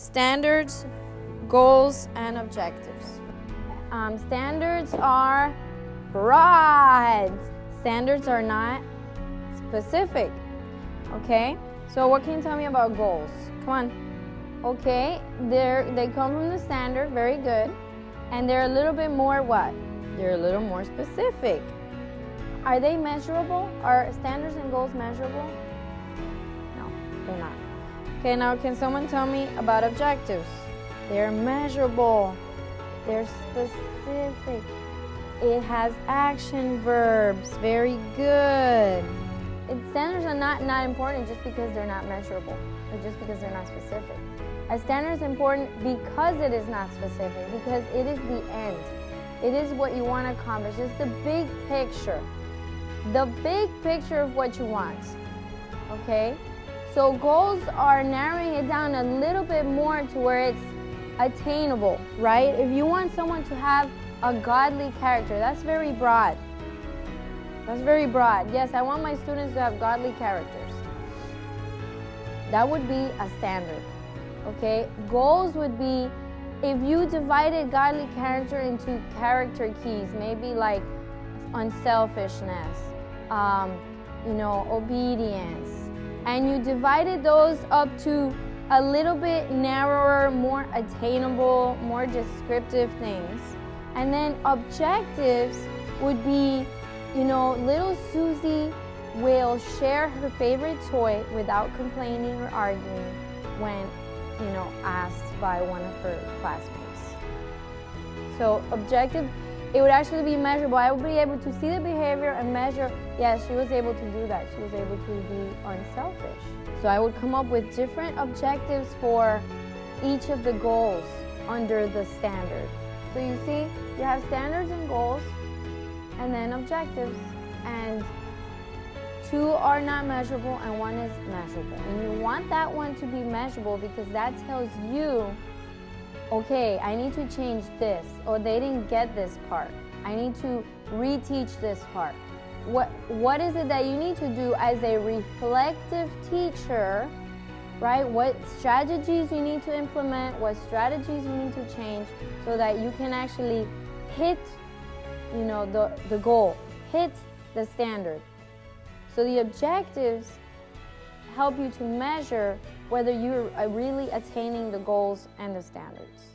Standards, goals, and objectives. Standards are broad. Standards are not specific. Okay? So what can you tell me about goals? Come on. Okay, they come from the standard, very good. And they're a little bit more what? They're a little more specific. Are they measurable? Are standards and goals measurable? No, they're not. Okay, now can someone tell me about objectives? They're measurable. They're specific. It has action verbs. Very good. Standards are not important just because they're not measurable or just because they're not specific. A standard is important because it is not specific, because it is the end. It is what you want to accomplish. It's the big picture. The big picture of what you want. Okay? So goals are narrowing it down a little bit more to where it's attainable, right? If you want someone to have a godly character, that's very broad. That's very broad. Yes, I want my students to have godly characters. That would be a standard. Okay? Goals would be if you divided godly character into character keys, maybe like unselfishness, obedience, and you divided those up to a little bit narrower, more attainable, more descriptive things. And then objectives would be, little Susie will share her favorite toy without complaining or arguing when, asked by one of her classmates. So objective, it would actually be measurable. I would be able to see the behavior and measure, yes, she was able to do that. She was able to be unselfish. So I would come up with different objectives for each of the goals under the standard. So you see, you have standards and goals, and then objectives. And two are not measurable and one is measurable. And you want that one to be measurable because that tells you, okay, I need to change this, or they didn't get this part. I need to reteach this part. What is it that you need to do as a reflective teacher, right? What strategies you need to implement, what strategies you need to change so that you can actually hit, the goal, hit the standard. So the objectives help you to measure whether you're really attaining the goals and the standards.